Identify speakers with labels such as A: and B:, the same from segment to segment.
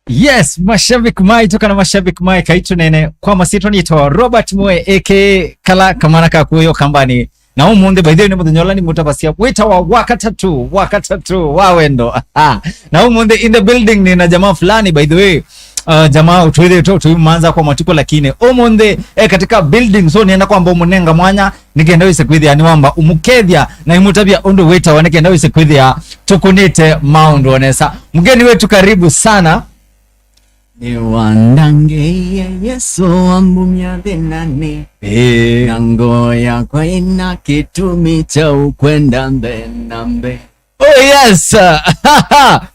A: Yes, mashabiki mai toka na mashabiki mai Ekai Tuneene kwa masito nito Robert Mwe aka kala kamana kakuyo kambani na umunde by the way mudanyola ni mutabasia wita wa wakatatu wawendo na umunde in the building ni na jamaa fulani by the way jamaa utwede tu manza kwa matuko lakini umunde katika building so nienda kwamba umunenga mwanya nigenda wise kwithia ni wamba umukethia na imutabia ondo wita wanekenda wise kwithia tukunite mound onesa mgeni wetu karibu sana
B: ni wandange yeso ambumya denane nangoya kwa ina kitumi cha ukwenda mbe.
A: Oh yes.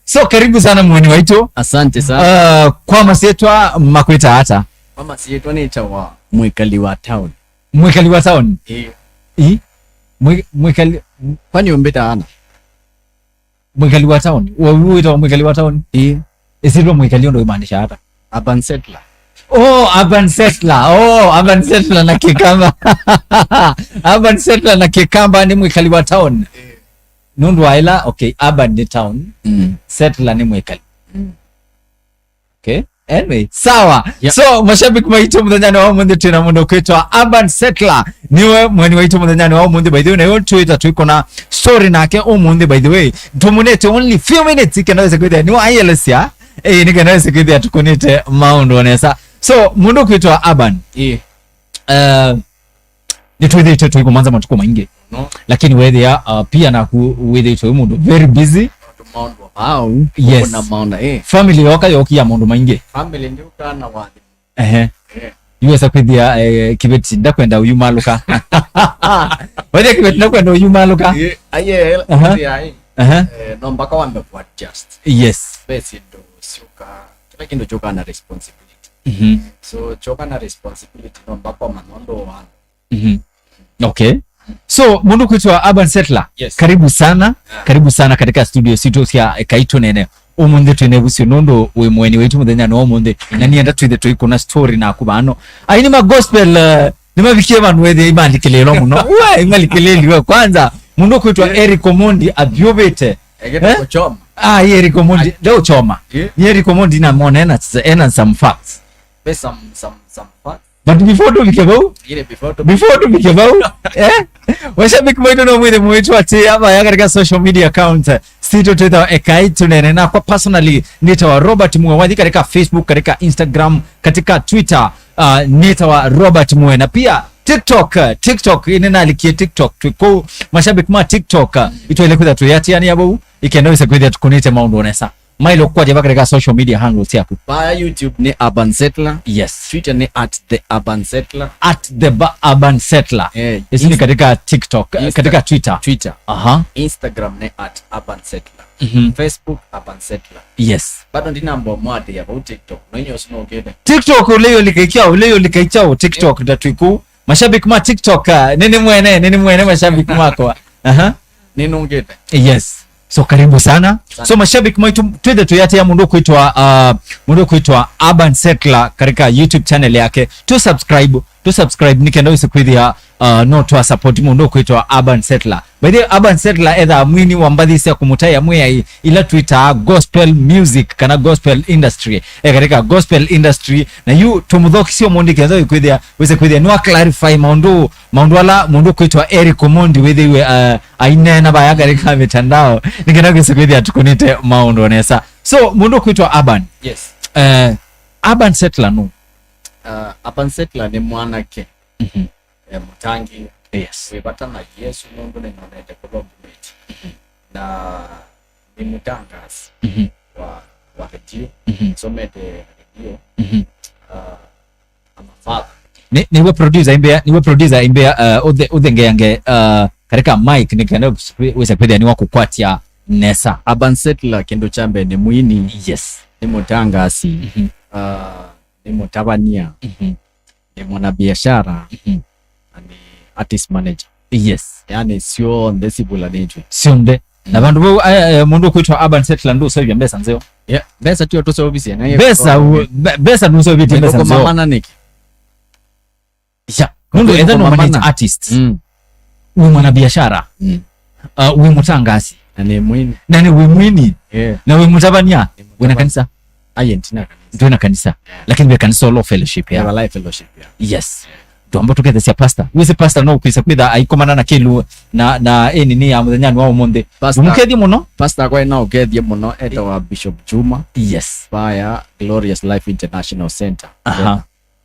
A: So karibu sana mwani waitu.
B: Asante sana.
A: Kwa masietwa makuita hata.
B: Kwa masietwa ni chawa Mwikali wa town.
A: Mwikali wa town? Mwikali
B: kwani umbeta ana?
A: Mwikali wa town. Wewe Mwikali wa town? Isilo Mwikali ndo imaanisha hata.
B: Urban Settlah.
A: Urban Settlah na Kikamba. Urban Settlah na Kikamba ni Mwikali wa town. Nundu waila, okay, urban ni town. Settlah ni Mwikali. Okay. Anyway, sawa. Yeah. So mashabiki maitu mudanyani wa munde tuna mundo kwitwa Urban Settlah niwe mweni waitu mudanyani wa munde by the way na yon Twitter tuiko na story nake munde by the way tumunete only few minutes ikanaweza kwithia niwa ayelesia nikanaweza kwithia tukunite mound onesa so mundo kwitwa Urban ni tuwede ito tuiko manza matuko maingi lakini wethia pia na wede ito mundo very busy. Yes. Family yoka yoki ya mundu maingi.
B: Family ndio kana wadi.
A: Yuweza kwithia kibeti ndakwenda uyu maluka. Wede kibeti ndakwenda uyu maluka.
B: No mpaka wambe ku adjust.
A: Yes.
B: Basi ndo shuka. Lakini ndo choka na responsibility. So choka na responsibility no mpaka manondo wana.
A: Okay. So mundu kwitwa Urban Settlah.
B: Yes.
A: Karibu sana katika studio situ cia Ekai Tuneene umunde twine busio nondo we mweni wetu muthenya no umunde na nienda twithe tuiko na story na kubano aini ma gospel ni mavikie banu wethe imandikilelo muno we imalikileli kwanza mundu kwitwa Eric Omondi abyovete
B: kuchoma
A: Eric Omondi leo choma Eric Omondi na mona ena some facts
B: some facts.
A: But before to before washabiki mwetu no mwede mwetu ati hapa ya katika social media account sito tuita Ekai Tuneene na kwa personally nitawa Robert Mwe wadi katika Facebook, katika Instagram, katika Twitter nitawa Robert Mwe na pia TikTok inena alikie TikTok tuko mashabiki ma TikTok itoele kuda tuyati yani yabo ikenaweza kuja tukunite mound onesa mailo kwa jaba katika social media handles yako
B: pa YouTube ni Urban Settlah.
A: Yes.
B: Twitter ni @the_Urban Settlah.
A: @the_Urban Settlah. Isini katika TikTok, katika Twitter.
B: Instagram ni @Urban Settlah. Facebook Urban Settlah.
A: Yes.
B: Bado ndina mambo mwade ya TikTok. Nonyo sino okede.
A: TikTok leo likaichao TikTok ndatuiku. Mashabiki ma TikTok nini mwene mashabiki mako.
B: Nini ongede.
A: Yes. So karibu sana. So mashabiki maitu twende tuyate ya mundu kuitwa Urban Settlah katika YouTube channel yake. To subscribe nikenda usikwithia no to support mundu kuitwa Urban Settlah. By the Urban Settlah either mwini wambathisi ya kumutaya mwe ila Twitter gospel music kana gospel industry. Katika gospel industry na yu tumudhokisio mundi kenza ukwithia usikwithia no clarify mundu wala kuitwa Eric Omondi wewe ainena baya katika mitandao nikenda usikwithia tukunite mound onesa. So mundu kuitwa Urban.
B: Yes.
A: Urban Settlah no.
B: Urban Settlah ni mwanake. Mutangi.
A: Yes.
B: Webata na Yesu mungu na inaonete kulombuiti. Na ni mutangasi wa redio. Somete redio. I'm a father.
A: Niwe producer imbea udhengeange katika mic nikenda wese kwethia ni wako kwatia nesa.
B: Urban Settlah kendo chambe ni mwini.
A: Yes.
B: Ni mutangasi. Ni mutabania. Ni mwanabiashara. Ni artist manager.
A: Yes.
B: Yani sio ndesibula nitwe.
A: Sio nde. Na bandu mundu kuitwa Urban Settlah ndo so mbesa nzeo.
B: Yeah, besa tu to so obisi na
A: besa ndo so biti mbesa nzeo.
B: Kwa mama niki.
A: Ya, mundu enda no manage artist. Uwe mwanabiashara. Uwe mutangasi.
B: Na ni mwini.
A: Na ni uwe mwini.
B: Yeah.
A: Na uwe mutabania. Uwe na kanisa.
B: Argentina
A: Ndwena kanisa lakini be kanisa lo fellowship ya
B: life fellowship ya
A: yes tuamba tukethe cia pastor wise pastor no kwisa kwitha aikomana na kilu na nini ya muthenya wa umuthi umukethie muno
B: pastor kwa na ukethie muno eta wa Bishop Juma
A: yes
B: via Glorious Life International Center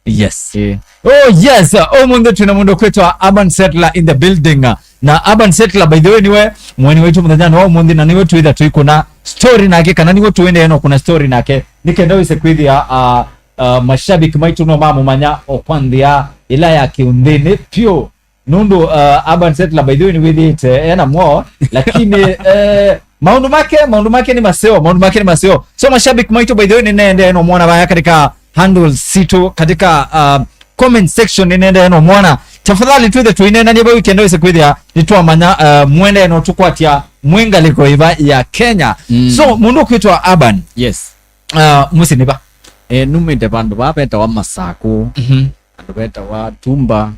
A: yes oh yes umuthi tuna mundu kwetwa Urban Settlah in the building na Urban Settlah by the way niwe mwene wetu muthenya wa umuthi na niwe tuitha tuiko na story nake kana niwe tuende eno kuna story nake nikenda wise kwithia mashabiki maitu no mamumanya okwanthia ila ya kiundini pio nundu Urban Settlah by the way ni with it ena mo lakini maundu make ni maseo so mashabiki maitu by the way nende eno muona baya katika handle situ katika comment section nende eno muona tafadhali tuithe tuinena niba weekend wise kwithia nitwamanya mwende eno tukwatia mwengaliko iva ya Kenya so mundu kwitwa Urban
B: yes
A: musiniba
B: numite bandu bapeta wa Masako bandu beta wa Tumba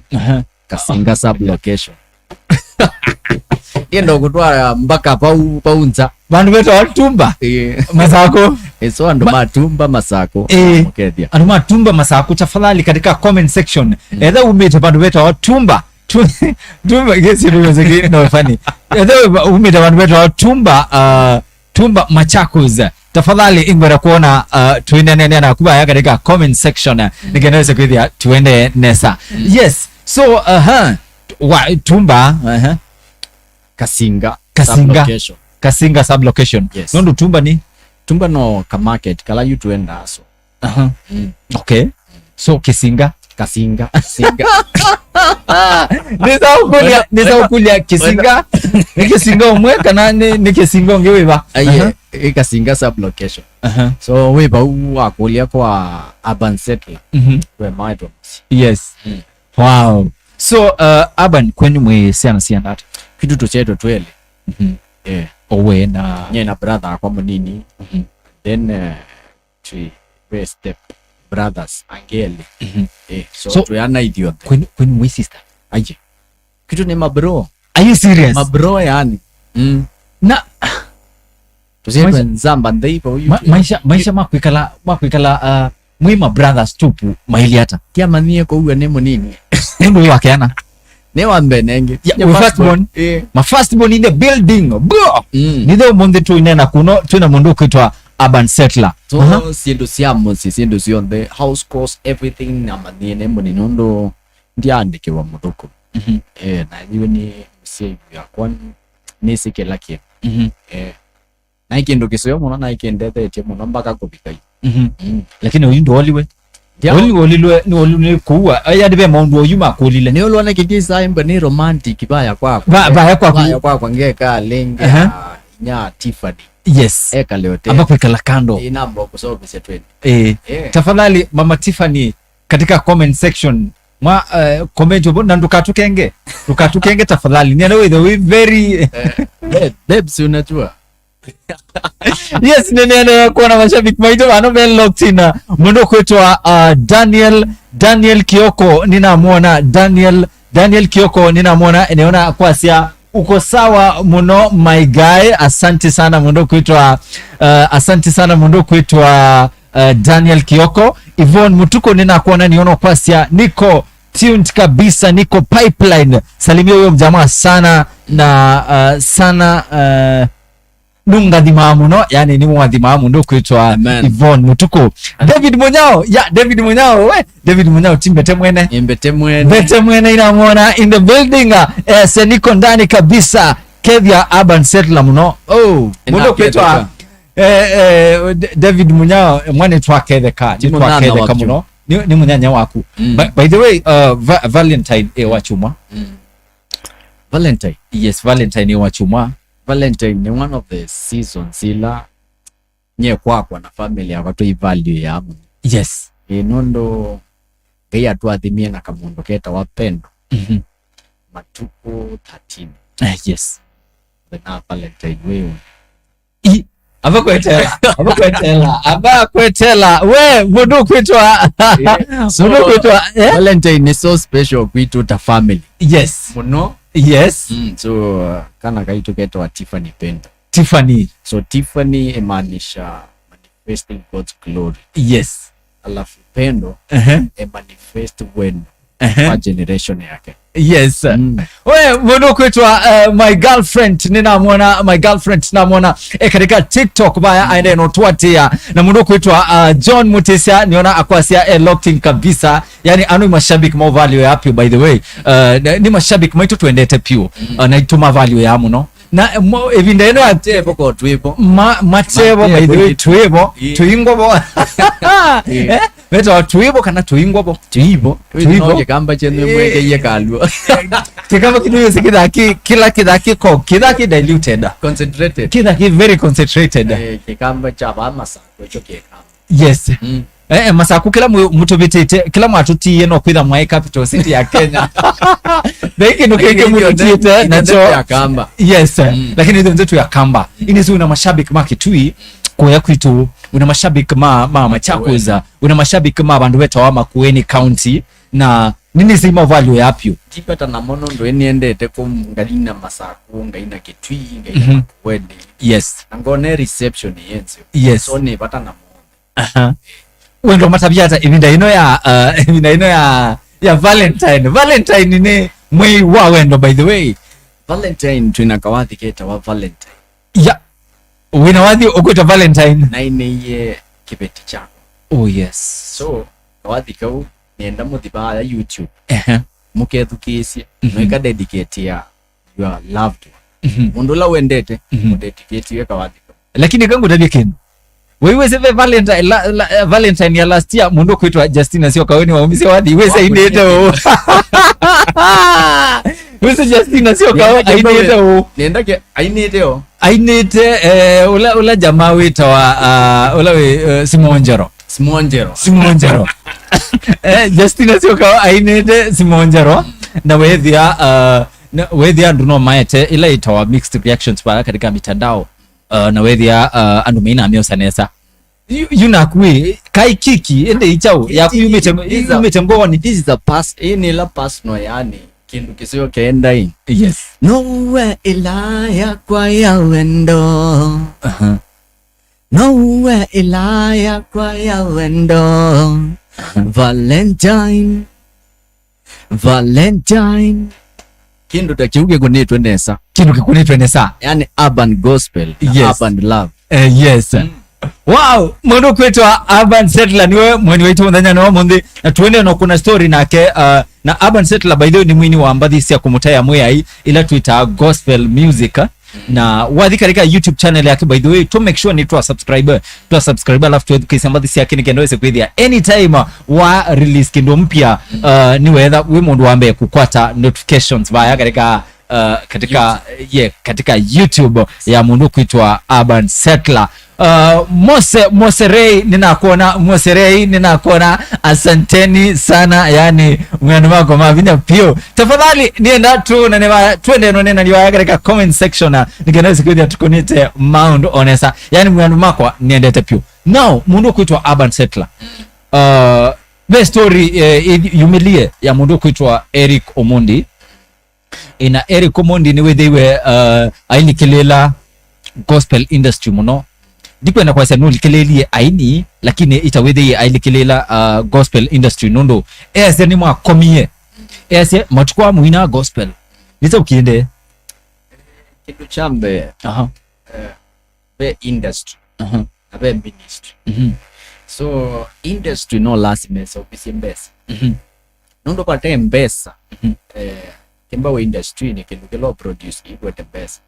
B: Kasinga sub location yendo kutwara mpaka paunza
A: bandu beta wa Tumba Masako
B: so andu matumba Masako
A: okethia andu matumba Masako tafadhali katika comment section either umite bandu beta wa Tumba gesi no funny either umite bandu beta wa Tumba Machakos tafadhali ingwera kuona tuinene na kubaya katika comment section nikenaweza kwithia tuende nesa yes so Tumba Kasinga sub location
B: yes.
A: Nondo Tumba
B: no ka market kala you tuenda aso
A: okay so Kasinga nisa ukulia Kisinga Kisinga umwe kana ni Kisinga ngewiba
B: Kasinga sub location so weba wakulia kwa Urban Settlah we might
A: yes wow so Urban kwenye mwe siana hata
B: kitu tucheto twele
A: owe na
B: nye na brother kwa munini then we step brothers angeli so tuyana idiot
A: kwenye mwe sister
B: aje kitu ni mabro
A: are you serious
B: mabro yani
A: na
B: tusiwe nzamba ndaipo
A: maisha makwikala mwima brothers tupu mahili hata
B: kia manie kwa uwe nemo nini
A: nendo yake ana
B: ne wambe nenge
A: my firstborn in the building bro nithe umuthi tuinena kuno twina mundu kwitwa Urban Settlah
B: so siendo sionde house cost everything na manie nemo ni nondo ndiandike wa muduko na niwe ni msave ya kwan nisike laki na ikindo kisoyo muno na ikendete tie muno mpaka kubika
A: lakini uyu ndo oliwe olilwe ni olune kuwa aya dibe maundu oyuma kulile
B: ni olwana kigisa imba ni romantic baya kwa ngeka lenge nya Tiffany
A: yes
B: eka leote
A: amba kwikala kando
B: inambo kusobise twende
A: tafadhali mama Tiffany katika comment section mwa comment na ndukatukenge tafadhali ni anawe very
B: babes unajua
A: yes nene kuona mashabiki maito ano ben locked mundo kwetwa Daniel Kioko ninamuona Daniel Kioko ninamuona eneona kwasia uko sawa muno my guy asante sana mundo kwetwa Daniel Kioko Yvonne Mutuko ninakuona niona kwasia niko tuned kabisa niko pipeline salimia huyo mjamaa sana na sana nunga dhimamu no yani ni mwadhimamu ndo kuitwa Yvonne Mutuko David Munyao timbete mwene inamuona in the building seniko ndani kabisa kevya Urban Settlah muno mundo kuitwa David Munyao mwane twaketheka muno ni munyanya waku by the way Valentine wachumwa
B: Valentine
A: yes Valentine wachumwa
B: Valentine ni one of the seasons ila nye kwa na family ya watu value ya amu
A: yes
B: nondo kaya tuadhimia na kamundo keta wapendo matuko 13
A: yes
B: na Valentine wewe
A: abakwetela we mudu kwitwa
B: Valentine ni so special kwitu ta family
A: yes
B: muno
A: yes
B: so kana kaitu keta wa Tiffany pendo
A: Tiffany
B: so Tiffany emaanisha manifesting God's glory.
A: Yes.
B: Alafu pendo manifest when kwa generation yake.
A: Yes. Wewe mwono kwetwa my girlfriend ninamwona katika TikTok baya aende notwatia na mwono kwetwa John Mutisia niona akwasia locked kabisa, yani anu mashabiki mo value yapi by the way, ni mashabiki maitu tuendete pio na ituma value ya muno na evinda eno
B: atebo ko twibo
A: matebo by the way twibo tuingobo Beto tuibo kana tuingobo
B: tuibo kamba chene mweke ye kalwa
A: kama kitu yote kidaki ko kidaki diluted
B: concentrated
A: kidaki very concentrated
B: kamba chaba masa kwecho kekamba.
A: Yes. Masaku kila mtu bitete kila mtu tiye no kwitha mwa capital city ya Kenya beki no keke mtu tiye na
B: ya kamba.
A: Yes. Lakini ndio mzetu ya kamba ini una mashabiki makitui kwa kwitu, una mashabiki machakuza, una mashabiki bandu wetu wa Makueni County na nini sima value yapyo
B: tipata na mono ndo eniendete ko ngalina Masaku ngaina Kitui ngaina Makueni.
A: Yes.
B: Ngone reception yenzo.
A: Yes.
B: So ni pata na mono
A: wendo matabiata ibinda ino ya Valentine ni mwe wa wendo by the way
B: Valentine tunakawadhi keta wa Valentine
A: ya wina wadhi okuta Valentine
B: na ine kibeti chako.
A: Oh yes.
B: So kawadhi kau nienda muthiba ya YouTube mukethukisia mweka dedicate ya your loved one mundu la wendete dedicate ya kawadhi kau.
A: Lakini kangu tabikeni wewe seve Valentine ya last year mundu kuitwa Justina sio kaweni wa umisi wadhi wese ineta o wese Justina sio kaweni ineta o
B: nendake ainete o
A: ainete ula jamaa wita wa ula we Simonjero Justina sio kaweni ainete Simonjero na wethia nduno maete ila itawa mixed reactions para katika mitandao na wethia andu meina amiosanesa yunakwe kai kiki ende ichao ya yumete ngoni.
B: This is a pass ini la pass no yani kindu kisio kaenda in.
A: Yes.
B: Nowhere ilaya kwa ya wendo nowhere ilaya kwa ya wendo Valentine kindu takiuge kunitwendesa yani urban gospel. Yes. Urban love.
A: Yes. Wow, mwono kwetu Urban Settlah niwe mweni wetu mndanya na wamundi na tuwende na kuna story nake na Urban Settlah by the way ni mwini wa mbadhisi ya kumutaya mwea ila tuita gospel music na wadhi katika YouTube channel yake by the way to make sure ni tuwa subscriber alafu tuwedu kisi mbadhisi yake nikendoweze kuidhia anytime wa release kindo mpya niwe edha wimundu wambe kukwata notifications vaya katika YouTube ya mundu kuitwa Urban Settlah. Moserei ninakuona asanteni sana yani mwana wako mavinya pio tafadhali nienda tu na twende no nena niwa katika comment section nikenaweza kuja tukunite Mount Onesa yani mwana wako niendete pio now mundu kuitwa Urban Settlah. The story yumilie ya mundu kuitwa Eric Omondi ina Eric Omondi ni wedewe aini kilela gospel industry muno diko na kwa sanu likeleli aini lakini itawedhe ailikelela gospel industry nondo ese ni mwa komie ese matukwa muina gospel nita ukiende
B: kitu chambe be industry be ministry so industry no last mesa opisi mbesa nondo pate mbesa kimba we industry ni kindu kilo produce ikwete mbesa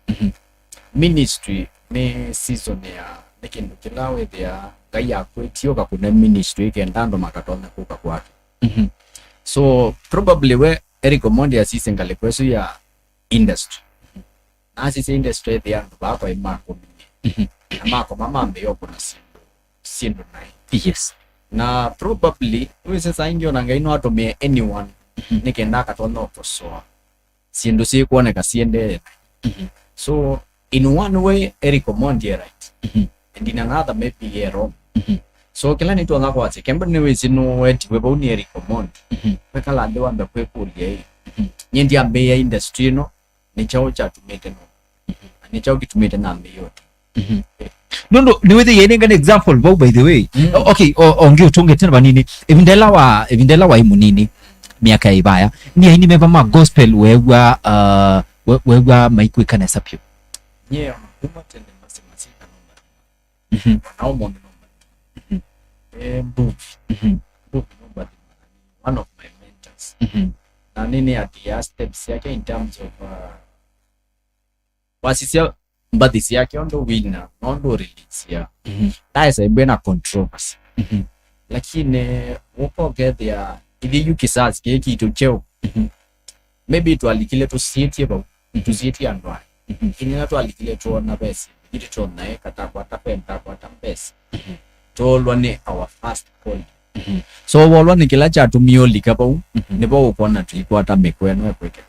B: ministry ni season ya nikindu kilawe thia gaya kwetioka kuna ministry kendando makatona kuka kwake so probably we Eric Omondi asisi ngale kwesu ya industry asisi industry thia bako imako na mako mama ambeyo kuna sindo nai.
A: Yes.
B: Na probably we sasa ingio na ngaino atomie anyone nikenda katona oposoa sindo si kuoneka siende so in one way Eric Omondi right and in another maybe wrong so kila nitu ngako ati kembe niwe sino weti webo ni Eric Omondi wekala ande wambe kwekulia nyendi ambe ya industry no ni chao cha tumete no ni chao kitumete na ambe yote
A: no ni with the an example by the way okay onge utunge tena banini evindela wa imunini miaka ibaya ni aini meva ma gospel wewa maikwe kana sapyo
B: kuma tende masika nao mondo one of my mentors na nini at the steps yake in terms of wasisia mbadisi yake ondo winner ondo release ya daisa ibena controversy lakini uko get there ili yukisasi kiki itocheo maybe to alikile to city about to city and why ini na to alikile to na besi ili to na kata kwa tapenta kwa tampesi to lwane our first call so wolwa ni kila cha tumio likapa nebo ukona tulikwata mekweno ekweke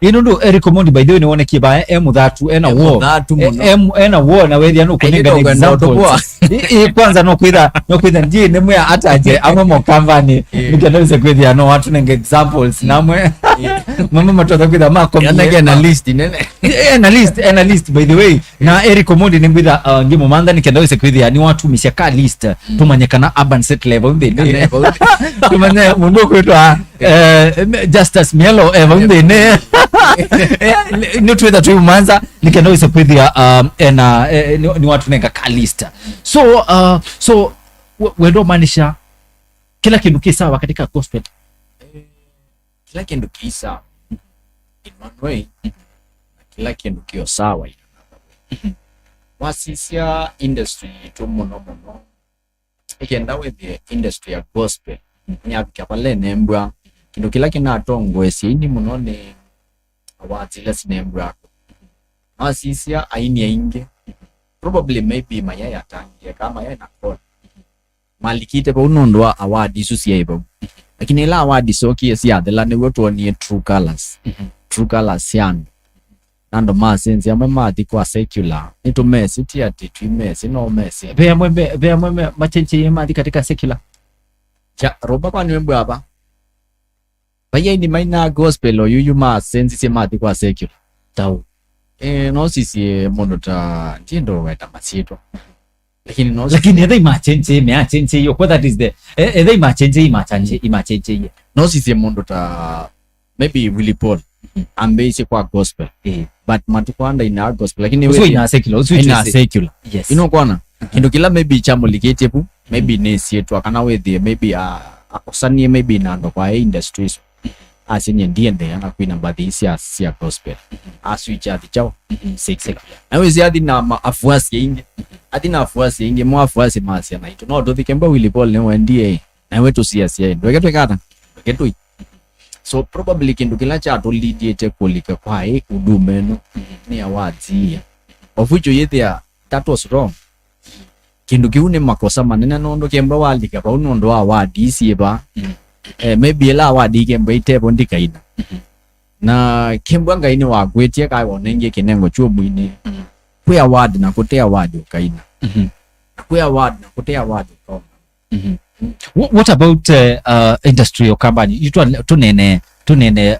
A: ino ndo Eric Omondi by the way nione kibaya muthatu ena wo na wethi ano kuninga examples kwanza no kwitha ndiye nemwe ataje ama mo company nikanaweza kwithia no watu nenga examples namwe mama matotha kwitha ma
B: kombi na list nene
A: na list by the way na Eric Omondi ni kwitha ngimo manda nikanaweza kwithia ni watu mishaka list tumanyekana urban set level ndene tumanya mundu kwitwa Justice Mielo ndene ni twetha tu manza nikanaweza kwithia ni watu nenga kalista so wendo manisha kila kindu kisawa katika gospel
B: kila kindu kisawa in one way kila kindu kio sawa wasisia industry to mono ikenda with the industry ya gospel nyabika pale nembwa kindu kila kinatongo esini muno ni awatila sinembwa wasisia aini ainge probably maybe mayaya tangi kama yaya na call malikite pa unondwa award isu siaibo lakini la award soki sia thela ni wotu ni true colors yan nando masenzi ya mama kwa secular nito mesi ti ati twi mesi no mesi
A: be mwembe machenche yema katika secular
B: cha roba kwa niwembe hapa baya ni maina gospel o yuyu masenzi sema kwa secular tau no sisi monota ndindo weta masito lakini
A: ethe imachenche meachenche yo what that is the ethe imachenche
B: no sisi monota maybe Willy Paul ambeise kwa gospel but matukwanda ina gospel lakini
A: wewe ina secular
B: yes kwana kindo kila maybe chamo liketepu maybe nesi yetu akana wethi maybe akosanie maybe nando kwa industries asenye ndiende ana kuina baadhi ya gospel aswitch ati chao secular na wezi adi na afuasi inge adi na afuasi inge mo afuasi masi na ito no do thikemba Willy Paul ne wendie na wetu siasia ndo geto kata geto so probably kindu kila cha to lidiete kulika kwa udumeno ni awazi of which yethia that was wrong kindu kiune makosa manene nondo kemba walika pa unondo award isieba maybe la award ikemba itebo ndikaina na kemba ngaine wagwetie kai wonenge kinengo chuomuine kwe award na kote award ukaina kwe award na kote award ukaona
A: what about industry yo company tunene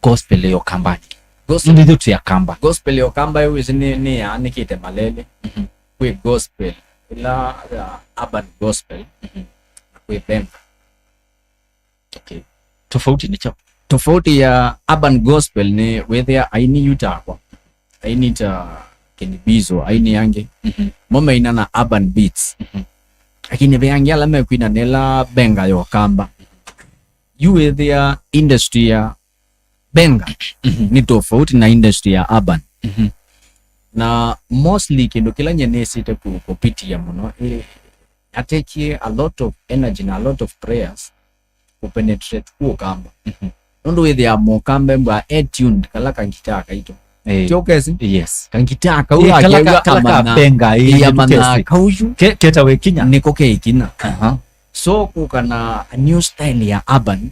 A: gospel yo company gospel ndio tu ya kamba
B: gospel yo kamba yo ni ya nikite malele kwe gospel ila urban gospel kwe benga
A: okay tofauti ni chapo
B: tofauti ya urban gospel ni whether aini yutakwa aini ta kenibizo aini yange mama inana urban beats lakini beangia la mekwina nela benga yo kamba you whether industry ya benga ni tofauti na industry ya urban na mostly kindo kila nyenesi te kupitia muno ateki a lot of energy na a lot of prayers to penetrate ku kamba ndo whether mo kamba mba attuned kala kankitaka ito chokesi
A: yes
B: kankitaka
A: kala benga
B: ya mana kauju
A: keta we kinya
B: niko kina so kukana a new style ya urban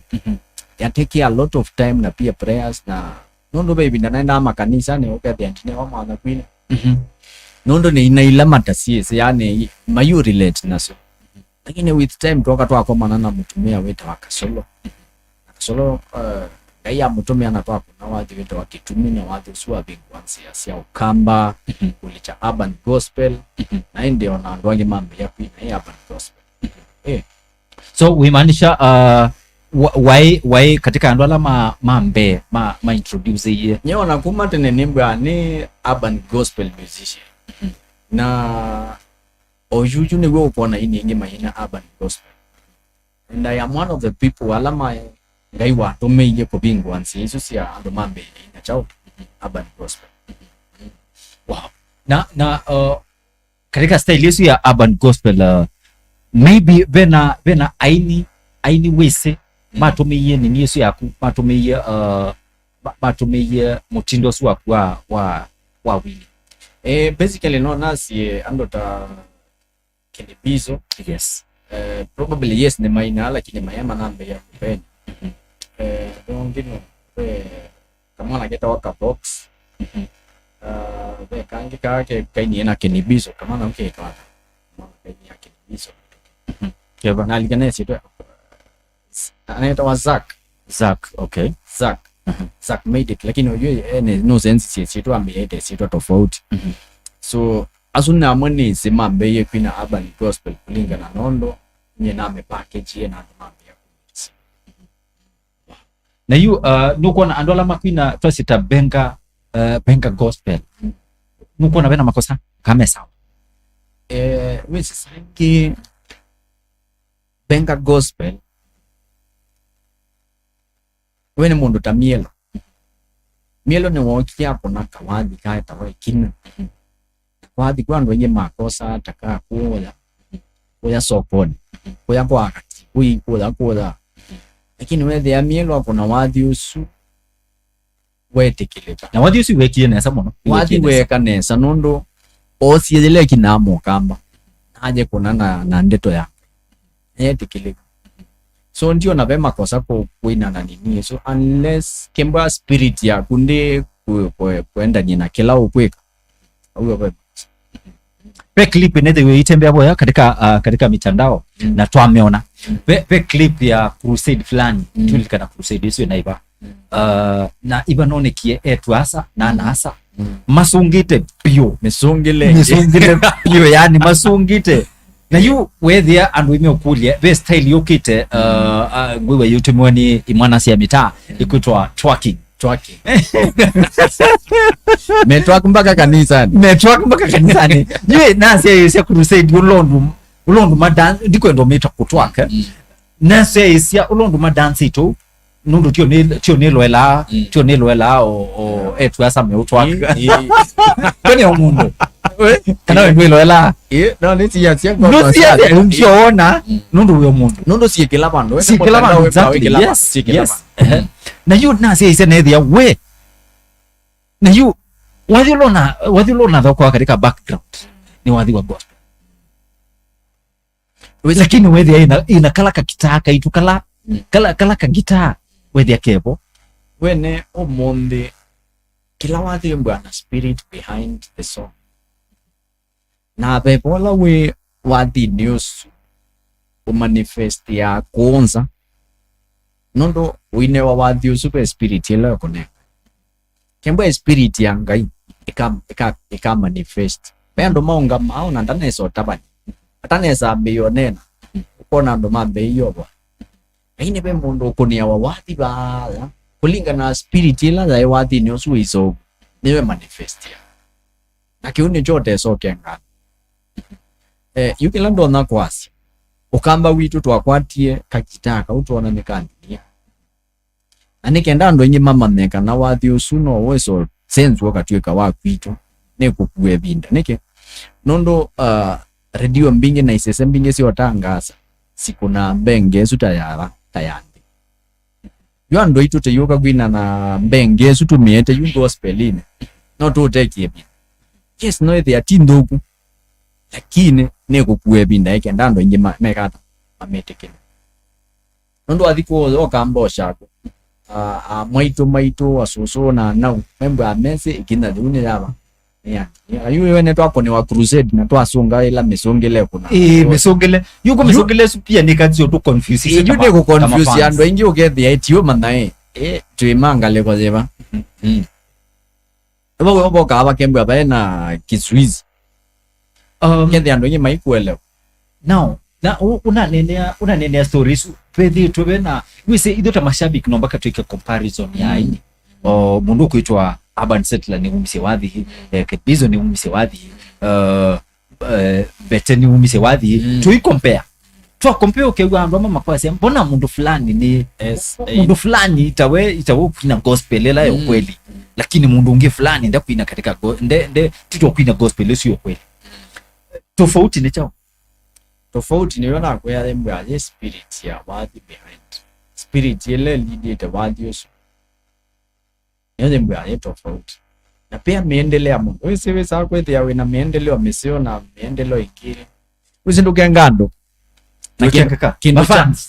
B: yateki a lot of time na pia prayers na nondo baby naenda makanisa ni okati antine wa mwana kwina nondo ni inaila matasiese yani mayu relate naso lakini with time toka twako manana mutumia weta wakasolo Ngai amutumia na twako na wathi wito wa Tuneene na wathi usua bingwansi ya ukamba kulicha urban gospel na ndio na ndwange mambo ya kwina ya urban gospel.
A: So wimaanisha why katika andwala mambe ma introduce ye
B: nyewe na kuma tene nimbwa ni urban gospel musician na ojuju ni wewe uko na ini mahina urban gospel, and I am one of the people alama ngai wa tumeije ko bingwansi Yesu sia ando mambe ina chao urban gospel.
A: Wow. Na katika style Yesu ya urban gospel maybe vena aini wese matumiye ni Yesu yaku matumiye mutindo su wa wili
B: basically no nasi andota kinibizo.
A: Yes.
B: Probably yes ni maina lakini mayama nambe ya kupenya ngino kama na geta waka box kangi kake kaini na kinibizo kama na okay kwa kaini ya kinibizo
A: Keva
B: na liganesi tu anaitwa Zak.
A: Okay.
B: Zak made it lakini unajua no sense situ ambaye situ tofauti. So asuna amani sema mbeye kwina urban gospel kulinga na nondo nye na me package ye na mambo ya kumisi.
A: Na you nuko na andola makwina twasita benga gospel. Nuko na bena makosa kama sawa.
B: Which is like benga gospel wene mundu ta mielo ni woki hapo na kawadhi kaya tawa kina kawadhi kwa ndo yenye makosa taka kuya sokoni kuya kwa akati kuya lakini wewe ya mielo hapo na wadhi usu wete kileka
A: na wadhi usu weki nesa mono
B: wadhi weka nesa nondo osiele kinamo kamba aje kunana na ndeto ya yete kileka. So ndio na vema kosa kwa kuina na nini. So unless kemba spirit ya kunde kuenda nina kila ukweka huyo baba
A: pe clip inede we itembea boya katika mitandao na twameona pe clip ya crusade fulani tulikana crusade hizo inaiba na iba nonekie etwasa na nasa masungite pio
B: mesungile
A: pio yani masungite na you were there and we mekulia the style yokite wewe yutumwani imwana sia mitaa ikutwa twerking
B: metwak mpaka kanisani yeye nasi sia crusade ulondu madan dikwendo meta kutwaka nasi sia ulondu madansi to nundu tio niloela o etwasa meutwaka kwenye omundu kana wewe loela no niti ya sia
A: kwa sia umshoona nundu huyo mundu
B: nundu si kila bandu
A: exactly. Yes. Na you na sia nethia we na you wadhilona dhoko katika background ni wadhi wa gospel lakini wedhi ina kala kitaka itukala kala gitaa wedhi akebo
B: wene omonde kila wadhi mbwana spirit behind the song na bebola we wadhi news umanifest ya kuonza nondo wine wa wadhi usupe spirit yela kone kemba spirit ya ngai ika manifest pendo maunga maona ndane so tabani atane za bionena ukona ndo mambe hiyo bwa ine be mundu kunia wa wadhi ba kulinga na spirit yela za wadhi news wizo niwe manifest ya na kiuni chote so kenga yukilando na kwasi ukamba witu twakwatie kakitaka utona nikania anikenda ndo nye mama neka na wathi usuno weso sense wakatweka wakwitu nekukuwe binda nike nondo radio mbinge na isese mbinge si watangasa sikuna mbenge sutayara tayandi yo ando itu te yoka gwina na mbenge sutumiete yu gospeline no to take yebi yes no the atindoku lakini nekukuwe binda yake ndando nje mekata ametekene nondo adiko okamba oshako maito asuso na nau member amese ikina dune yaba yeah ayu wene twapo ni wa crusade na twasunga ila mesongele kuna
A: mesongele yuko mesongele pia nikazio to confuse
B: you ne ko confuse ando ingi ogethia etio manae tuimangale kwa zeba ebo kaba kembwa baena Kiswizi kende ando nyima ikuelewa
A: now na unanenea stories pethi tubena wise idota mashabiki nomba katuika comparison ya aini mundu kuitwa Urban Settlah ni umse wadhi Ketbizo ni umse wadhi Bete ni umse wadhi tuikompare ukegwa ndo mama kwa sema mbona mundu fulani ni mundu fulani itawe kuna gospel ela ya kweli lakini mundu unge fulani nda kuina katika tito kuina gospel sio kweli tofauti ni chao
B: tofauti niona kwa yale mbaya spirit ya wadhi behind spirit ile lead the values yale mbaya tofauti na pia maendeleo mundu wewe sawa kwetu yawe na maendeleo mesio na maendeleo ingine uzinduke ngando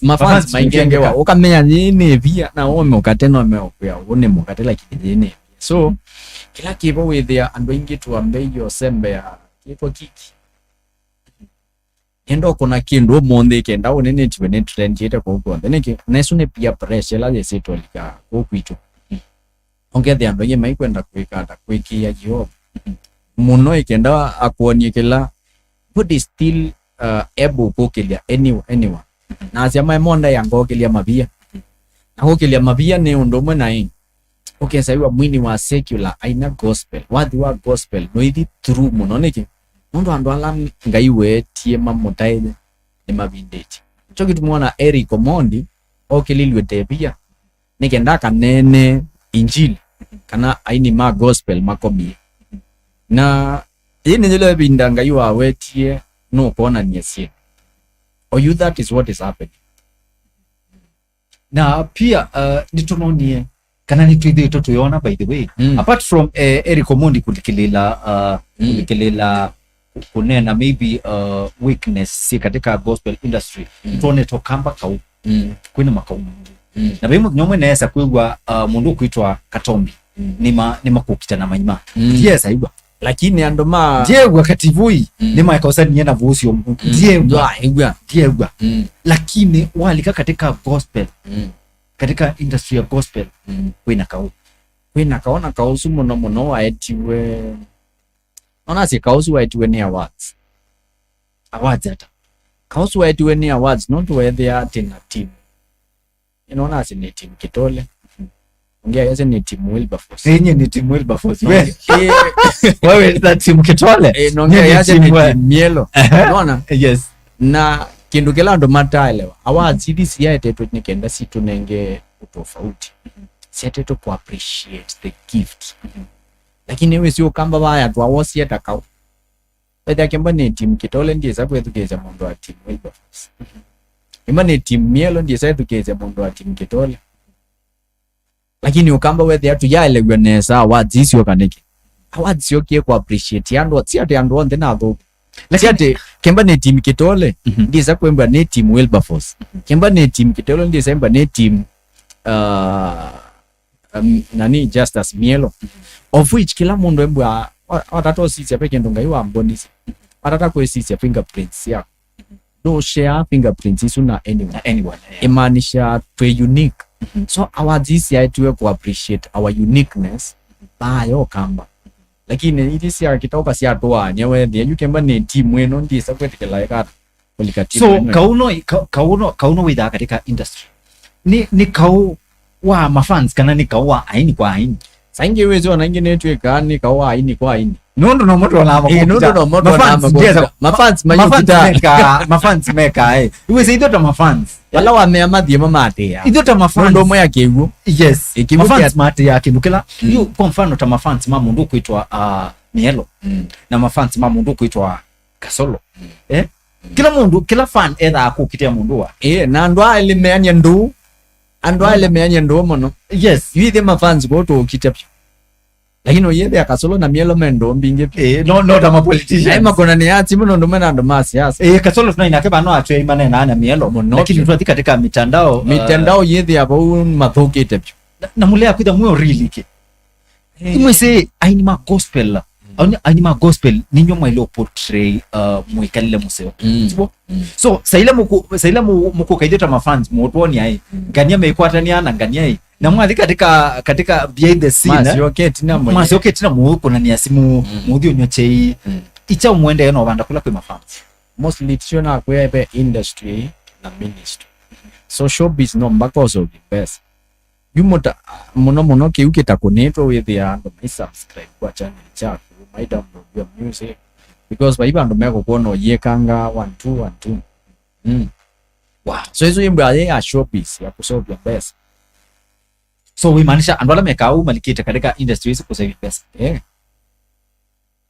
B: mafans maingengewa ukamenya nini via na ome ukateno ameokuya une mukatela kijini so kila kibo with their ando ingi tuambe yo sembe ya kiko kiki endo kuna kindu monde kenda unene tibene trend yete ko ko neke nesune pia pressure la yeseto lika ko kwitu onge the ando yema ikwenda kwikata kwiki ya jiho muno ikenda akuonie kila but still able kukilia anyone na asema monda yango kilia mabia na kukilia mabia ni undomwe na hii ukesaiwa mwini wa secular aina gospel wadi wa gospel no ithi true muno niki mundu ando alam ngaiwe tie mamotaile ni mabindeti choki tumuona Eric Omondi okililwe tebia nikenda kanene injili kana aini ma gospel makomi na yini nile binda ngaiwa wetie no kuona nyesi or you that is what is happening
A: na pia nitunonie kana nituidhi tutuiona by the way apart from Eric Omondi kulikilela kunena maybe weakness si katika gospel industry tuone tokamba kau kwina makau na bimo nyomwe nesa kwigwa mundu kuitwa Katombi ni makukita na manyima yes aigwa
B: lakini andoma
A: je wakati vui ni maikosa nienda vusi je lakini walika katika gospel katika industry ya gospel
B: kwina kaona kausu muno waetiwe ona si kausu waetiwe ni awards
A: hata
B: kausu waetiwe ni awards not where they are in a team inaona si ni team Kitole ongea yese ni team Wilberforce
A: yenye ni team Wilberforce wewe za team Kitole
B: ongea yese ni team Mielo unaona
A: yes
B: na kindu kila ndo mataelewa awards hizi si yete tu nikenda si tunenge utofauti si yete tu ku appreciate the gift lakini wewe sio kamba baya tu awosi yeta kau bada kemba ni team Kitole ndiye sababu yetukeza mundu wa team Wilberforce imba ni team Mielo ndiye sababu yetukeza mundu wa team Kitole lakini ukamba wewe ya tuyaelewa nesa awards sio kaniki awards sio kie ku appreciate yando si ati yando onde na go lakini kemba ni team Kitole ndiye sababu kwamba ni team Wilberforce kemba ni team Kitole ndiye sababu ni team nani Justice Mielo of which kila mundu embwa atatoa sisi apeke ndonga iwa mbonisi atata kwa sisi fingerprints ya do share fingerprints isu na anyone imanisha to unique so our this ya to appreciate our uniqueness bayo kamba lakini it is ya kitoka si atoa nyewe the you can ni team wenu ndi sakwetikela ikata kulika team
A: so kauno witha katika industry ni kau wa mafans kana ni kau wa aini kwa aini
B: sangi wezo na ingine tu ekani kau aini kwa aini
A: nondo no moto na mafans meka iwe se idota mafans
B: wala wameama thie mamate ya
A: idota mafans
B: ndo moya keguo
A: yes mafans mate ya kindukela hiyo kwa mfano ta mafans mamundu kuitwa Mielo na mafans mamundu kuitwa Kasolo kila fan edha akukitia mundu wa
B: na ndo alimeanya ndu ando alimeanya ndu mono
A: yes
B: yithe mafans go to kitapyo lakini oyethe Akasolo na Mielo mendo mbinge
A: no ta politician
B: aima kona ni ati muno ndo mena ndo masiasa
A: Kasolo tunaina keba no atwe imane na Mielo lakini tunathi katika mitandao
B: yethe abo mathokete pyo
A: na mulea kwitha mwe really ke imwese aini ma gospel ninyo mwailo portray mwikalile museo so saile muku kaideta mafans muotoni ai ngania meikwatania na ngania na mwathi katika behind the scene masoketi na muko na niasimu muthio nyochei icha mwende no banda kula kwa mafans
B: mostly tiona kwa industry na ministry so showbiz no because of the best yumota muno kiukita kunetwa with ya ndo subscribe kwa channel chako my download your music because by bando meko kuona yekanga 1 2 wow so hizo yimbo ya showbiz ya kusolve best
A: so we maanisha andwala mekau malikita katika industries kusolve best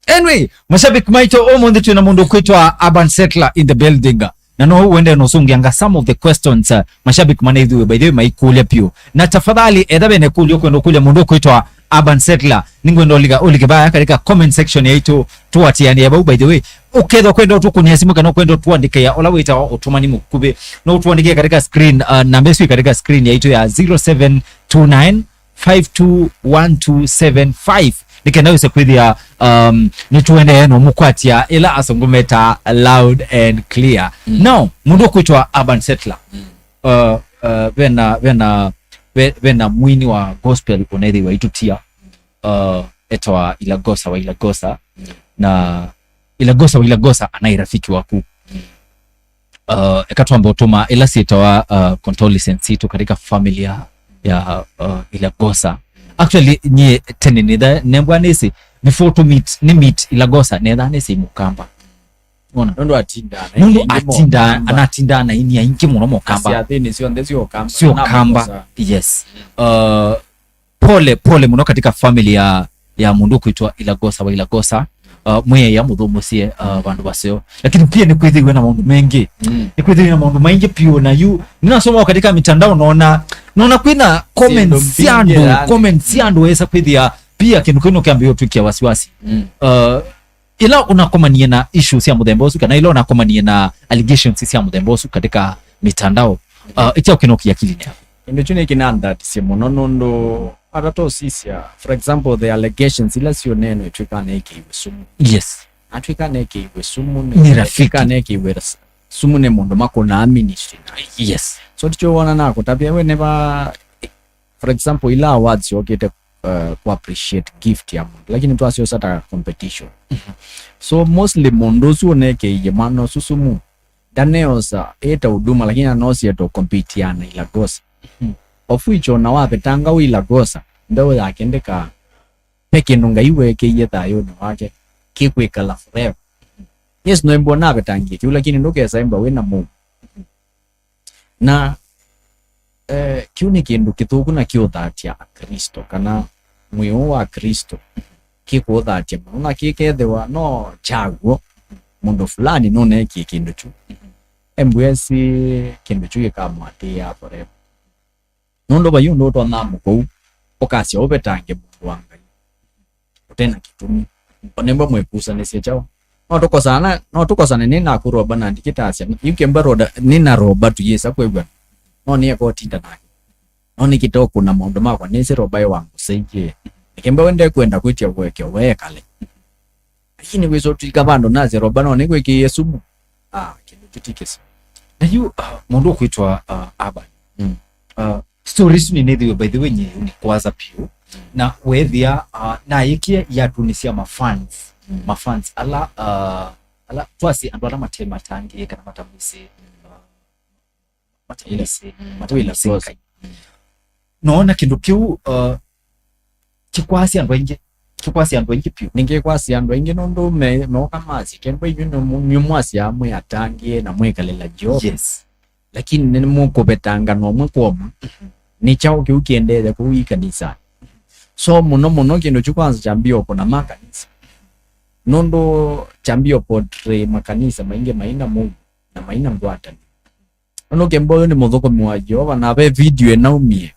A: anyway mashabiki maito omonde tuna mundu kwitwa Urban Settlah in the building na no uende no sungianga some of the questions mashabiki manethu by the way maikulia pio na tafadhali edhabe ne kulio kwendo kulia mundu kwitwa Urban Settlah ningwendo oligibaya katika comment section yetu tuatiani aba by the way uketho kwenda tu kuniasimuka no kwenda tuandike ya ola wita otumani mukube no tuandike katika screen namba yetu katika screen yetu ya 0729521275 nikenda wese kwithia nituende no mukwatia ila asongometa loud and clear now mundu kwitwa Urban Settlah vena mwini wa gospel unethi wa itutia etwa Ilagosa na Ilagosa anai rafiki waku ekatwamba utuma ila sitawa condolences tu katika familia ya Ilagosa actually nye tene nitha nembwa nisi before to meet Ilagosa netha nisi mukamba ona
B: ndo atinda
A: anatindana ini ya ingi muno mukamba sio kamba yes pole muno katika familia ya mundu kuitwa Ilagosa mwe ya muthumucie bandu basio lakini pia ni kwithiwe na maundu mengi ni kwithiwe na maundu maingi pio na you ninasoma katika mitandao naona kwina comments yandu wesa kwithia pia kindu kiambio tukia wasiwasi ila unakomania na issues ya muthembosu kana ila unakomania na allegations ya muthembosu katika mitandao icha ukinokia akili ni
B: ndo chune kinanda tisemo nondo atato sisia for example the allegations ila sio neno itwikane ikiwe sumu
A: yes
B: atwikane ikiwe sumu
A: ni rafiki
B: ikiwe sumu ne mundu mako na ministry
A: yes
B: so tichoona nako tabia we never for example ila awards yokete ku appreciate gift ya mundu lakini mtu asio sata competition so mostly mundu suoneke yemano susumu daneosa eta huduma lakini anosi to competiana Ilagosa ofu icho na wapetanga Ilagosa ndo yakendeka peke nunga iweke yethayo ni wake kikwikala forever yes no mbona betangi tu lakini ndokesa imba wena mu na kiuni kindu kithuku na kio thatia Kristo kana mwiyo wa Kristo kiko thatia na kikethewa no chaguo mundu fulani no neki kindu chu embwesi kindu chu gikamwatia forever nondo bayo ndo to namu ko okasi obetange mundu wanga utena kitumi onemba mwepusa nesie chao no tukosana nina kuroba na ndikitasia yukemba roda nina roba tu yesa kwegwa no niye ko tinda nake no nikitoko na mundu makwa nese roba wangu seje nikemba wende kwenda kwitia kweke wekale lakini wezo tukabando naze roba no nikweke Yesu kindu tutikese
A: na you mundu kwitwa Urban stories ni nethi by the way ni kwaza pio na wethia na yikie ya tunisia mafans ala twasi andwala matema tangi kana matamisi matawila naona kindu kiu kikwasi andu ingi pio
B: ningekwasi andu ingi nondo meoka mazi kemba yuno myumwasi amwe atangie na mwekalela job
A: yes
B: lakini nene muko betanga no mukoma ni chao kiukiendele kuikanisa so muno kindu chukwanza chambio kuna makanisa nondo chambio portray makanisa mainge maina Mungu na maina ngwata nondo kembo ni muthoko mwa Jehova na be video enaumie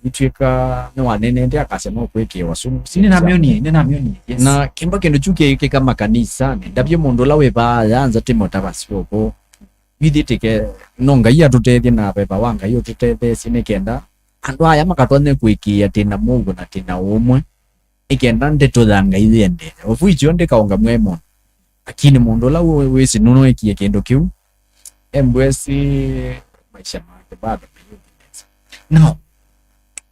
B: itweka no wanene ndia akasema kweke wasumu
A: nina mioni yes
B: na kemba kindu chuke kama kanisa ndabyo mundu lawe ba yanza timota basoko biditike nonga iya tutethie na beba wanga iyo tutethie sinekenda andu aya makatwane kwikia tina Mungu na tina umwe ikenda ndeto thanga ithiende ofu icio ndikaonga mwemo lakini mundu la wesi nuno ikie kindu kiu embwesi maisha make bado
A: no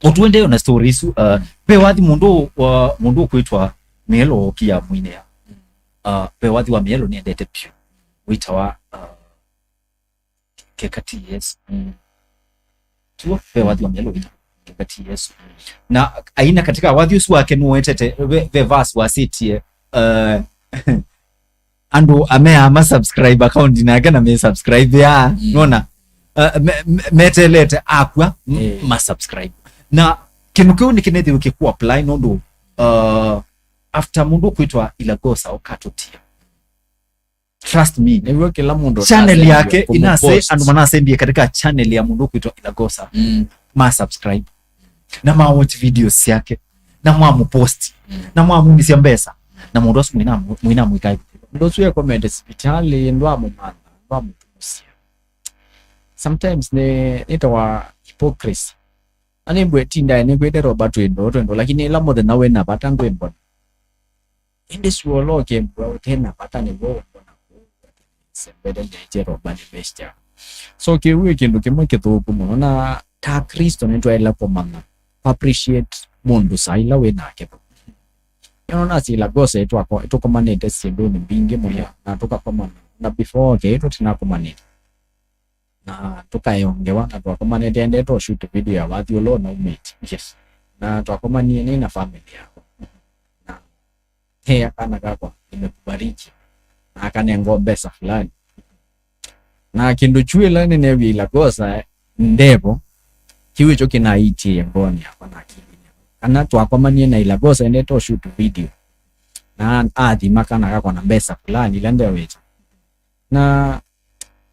A: otuende na stories pe wathi mundu kwitwa Mielo kia mwine pe wathi wa Mielo ni endete pio witawa kekati Yesu tuo pe wathi wa Mielo witawa kekati Yesu na aina katika wathi usu wake nuwetete ve verse wasitie ando ama subscribe account nake na me subscribe ya nona metelete akwa ma subscribe na kinukiu nikinethi ukikuwa apply nondo after mundu kwitwa Ilagosa okatotia trust me
B: niwe kila mundu
A: channel yake inase ando manase ndiye katika channel ya mundu kwitwa Ilagosa ma subscribe na ma watch videos yake na mwa post na mwa mumisia mbesa na mundu asu mwina mwikai
B: ndo suye comment hospitali ndo mutusia sometimes nitawa hypocrisy ani bwetinda ni kwete Robert ndo lakini la more nawe na batangwe mbona industry woloke bro tena patane bo mbona sembede nje Robert bestia so kiwe kindu kimwe kithuku muno na ta Kristo nitwa ela pomana appreciate mundu saila we nake yona si Ilagosa etu komanete sindu ni bingi muno na tukakomana na before ke etu tinakomanete na tukayongewa na twakomanete ende to shoot video ya wathi ulo na umate yes na twakomanie ni na family yako na hea kana kako imekubariki na akanengo besa fulani na kindu chui la ni nevi Ilagosa ndebo kiwe choki na iti ngoni hapa na akili kana twakomanie na Ilagosa ende to shoot video na adi makana kako na besa fulani lende wetu na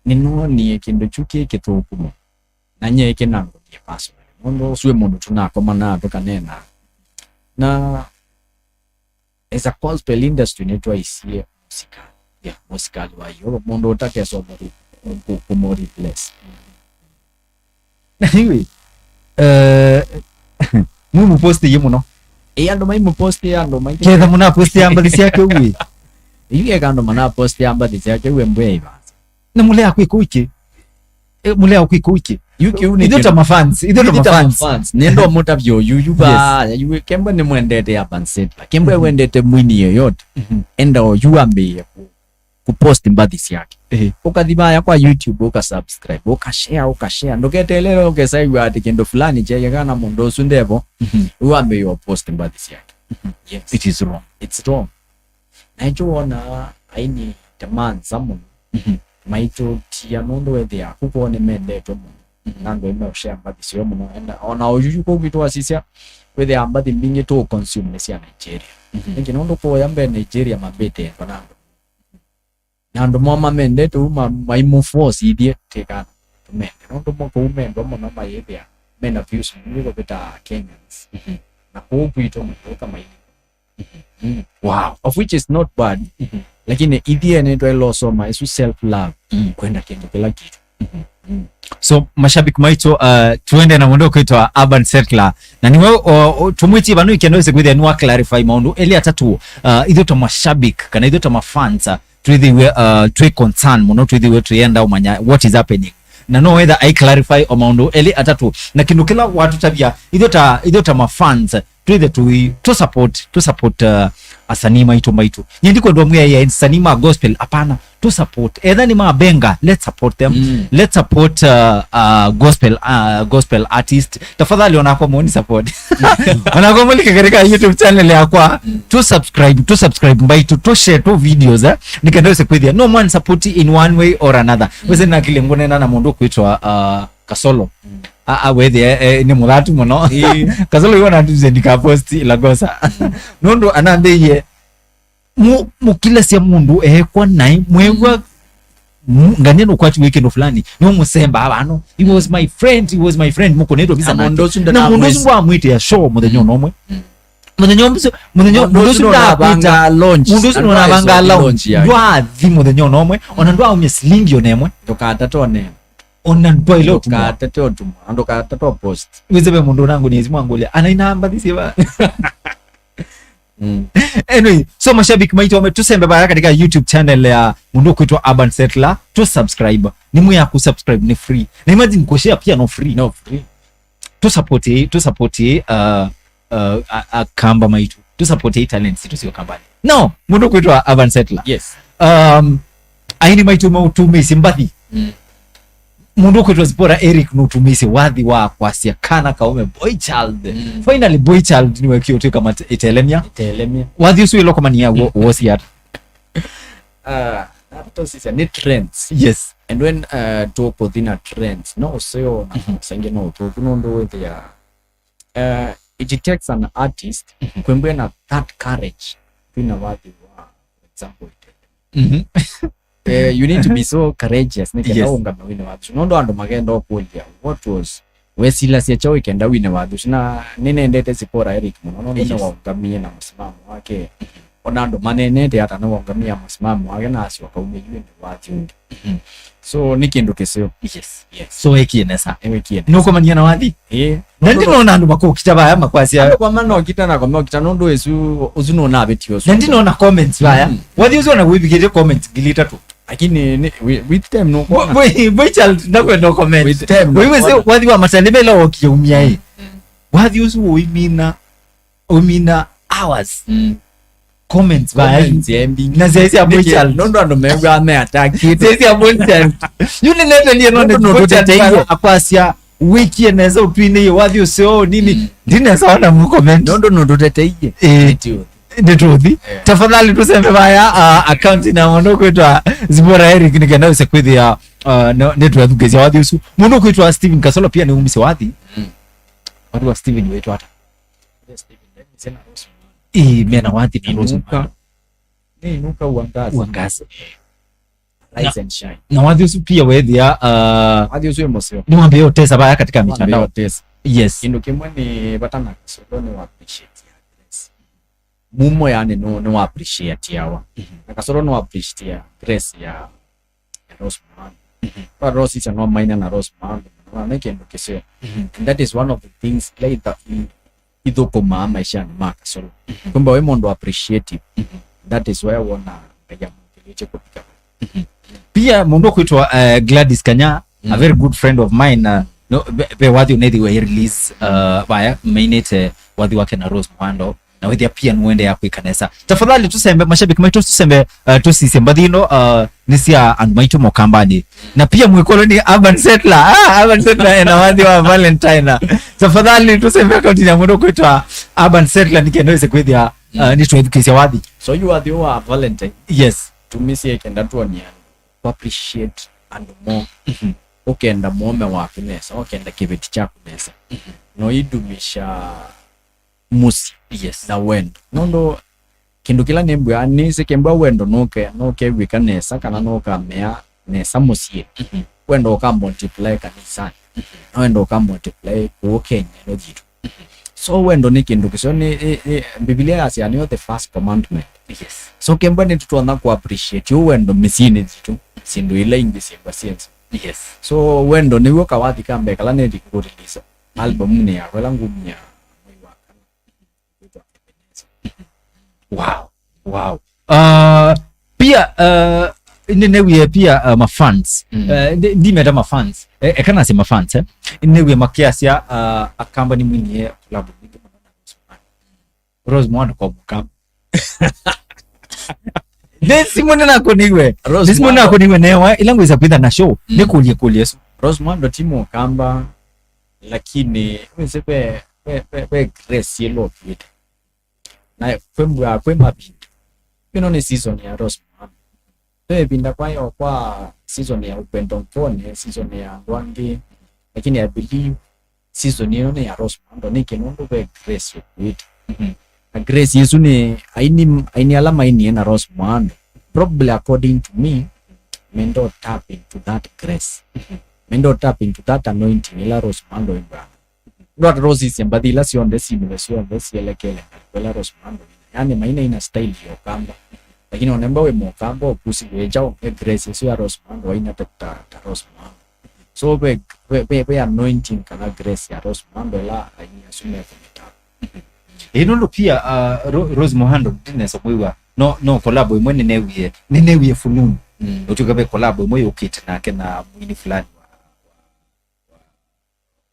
B: nino ni kindu chuki kithuku na nye kinango ni password mundu suwe mundu tunakomana tukanena na as a gospel industry netwa isie musical wa yo mundu utake so kumori bless
A: hivi mumu post yimu no
B: ando mai post ando mai
A: ketha muna post yambali yake uwi
B: hivi kando mana post yambali yake uwe mbwe
A: na mulea kwikuiki
B: yuki uni
A: idota mafans
B: nendo mota vyo yuba yuwe kemba ni mwendete ya Settlah kemba wendete mwini yoyote enda yuambe kupost mbadisi yake ukadhibaya kwa YouTube ukasubscribe ukashare ndoketelele ukesaiwa ati kendo fulani cheke kana mundu sundevo yuambe yo post mbadisi yake
A: yes it is wrong
B: it's wrong na ijuona aini demand someone maito tia nondo wethia kupone mendeto nando imeshare mbadisi yo muno enda ona oyuko kwitwa sisia wethia ambadi mbingi to consume nesia Nigeria ngi nondo ko yambe Nigeria mabete panando nando mama mendeto maimu force idie tekana men nondo moko umendo mona mayethia mena views mwiko beta Kenyans na kukwito mtoka mai wow of which is not bad lakini idea ndio ilosoma isu self love kwenda kendo kila kitu
A: so mashabiki maito tuende na mundu kwitwa Settlah na niwe tumwiti banu ikendo kwithia nwa clarify maundu eli atatu ithu to mashabiki kana ithu to mafans twithiwe twi concern muno twithiwe tuyenda umanya what is happening na no whether I clarify o maundu eli atatu na kindu kila watu tabia ithu to mafans twithe to support asanii maitu nyendiko ndo mwe ya sanima gospel apana to support either ni mabenga let's support them let's support gospel artist tafadhali onako muone support onako mulika katika YouTube channel yakwa to subscribe mbaitu to share to videos nikenda kwithia no man support in one way or another wese na kile ngonena na mundu kwitwa Kasolo wethe ni muthatu muno Kasolo yona ndika post Ilagosa nondo anambeye mukila sia mundu kwa nai mwewa nganeno kwati weekend fulani no musemba abano he was my friend muko neto bisa na mundu swa mwite ya show muthenyo nomwe muthenyo nda banga launch wa thi muthenyo nomwe ona ndwa umye slingi onemwe
B: tokatatone
A: ona ndo ilo
B: tukatato ando katato post
A: wizebe mundu nangu ni ezimu angolia anainamba thisiba anyway so mashabiki maito wametusembe baya katika YouTube channel ya mundu kwitwa Settlah to subscribe ni mwe ya kusubscribe ni free na imagine kushare pia no free to support kamba maitu to support talents tusio kambani no mundu kwitwa Urban Settlah
B: yes
A: aini maitu mautumisi mbathi mundu kwitwa Zipora Eric nutumisi wathi wa kwasia kana kaume boy child finally boy child niwe kiotu kama itelemia wathi usu iloko mania wosi at
B: those are trends
A: yes
B: and when talk within a trends no so sange no talk no ndo there it takes an artist kwembe na that courage kwina wathi wa example you need to be so courageous nikenda ungame wine wathu nondo ando magenda okulia what was wesila sia chao ikenda wine wathu na ninendete Zipora Eric muno nondo waungamie na msimamo wake onando manenete hata no waungamia msimamo wake na asi wakaumia wine wathu so nikindu keseo
A: yes so ekienesa nuko manyana wathi
B: nandi
A: no nandu makokita baya makwasia
B: kwa mano kitana kwa mokita nondo esu uzuno na betio
A: nandi no na comments baya wathi uzo na wibigire comments gilita tu
B: lakini with them no kwa
A: boy child ndakwe no comment
B: with them
A: wewe se wathi wa matalebela okiumia wathi uzo umina hours comments baya na zesi ya boy child
B: nondo ando mewa ame attack
A: zesi ya boy child yule nete ni no tete akwasia wiki eneza upine wathi usio nini ndine saona mu comment
B: nondo teteiye
A: nituthi tafadhali tuseme baya account na mundu kwitwa Zipora Eric nikenda use kwithia network ngezi wathi usu mundu kwitwa Steven Kasolo pia ni umise wathi watu wa Steven wetu hata mena wathi na Rosemary
B: nuka uangaze rise and shine
A: na wathi usu pia wethia
B: wathi usu emosio
A: ni mwambie otesa baya katika mitandao yes
B: kindu kimwe ni batana Kasolo ni appreciate mumo yani no appreciate yawa na Kasolo no appreciate grace ya Rosemary kwa Rose is no minor na Rosemary na make ndo kesho and that is one of the things like that idoko mama isha na Kasolo kumbe wewe ndo appreciative that is why wana ya mkiliche kupika
A: pia mundu kwitwa Gladys Kanya a very good friend of mine no be wathi unedi we release via mainete wathi wake na Rose Muhando na wewe pia nuende yako ikanesa tafadhali tusembe mashabiki maitu tusembe tusisembe thino nisia and maitu mokambani na pia mwikolo ni Urban Settlah Urban Settlah na wathi wa Valentine tafadhali tusembe account ya mundu kwitwa Urban Settlah nikendeze kwithia ni tuedukisia wathi
B: so you are the one Valentine
A: yes
B: to me see kenda tuonia to appreciate and more ukenda muome wako nesa ukenda kibeti chako nesa no idumisha musi
A: yes
B: na wendo nondo kindu kila nembu ani sekemba wendo noke wika nesa kana noka mea nesa musi wendo ka multiply kanisa wendo ka multiply ko Kenya no jitu so wendo ni kindu kisho ni Biblia yasiani the first commandment
A: yes
B: so kemba ni tutuana ku appreciate yo wendo misini jitu sindu ile ingisi kwa sense
A: yes
B: so wendo ni woka wathi kambe kala ne dikuriliza album ni ya wala ngumya
A: wow pia nenewie pia mafans ndimeta mafans kana sema fans nenewie makiasia akamba ni mwenye club Rose Muhando kwa mukam Desimone na koniwe Desimone na koniwe newa ilangu isapita na show nikulie yesu
B: Rose Muhando timo kamba lakini wesepe grace yelo kwita na kwemba bindu ni season ya Rose Muhando binda kwa season ya upendo mpone season ya Rwangi lakini I believe season ni ya Rose Muhando ni kenondo be grace kwita na grace yesu ni aini alama ini na Rose Muhando probably according to me mendo tap into that grace mendo tap into that anointing ila Rose Muhando imba not roses but ila sionde simulation sielekele ila Rose Muhando yani maina ina style yo kamba lakini onemba we mokamba okusi wejao grace yesu ya Rose Muhando ina ta Rose Muhando so be anointing kana grace ya Rose Muhando la aini asume kumita
A: inondo pia Rose Muhando dinesa mwiwa no collab imwe nenewie fununu utugabe collab imwe ukite nake na mwini fulani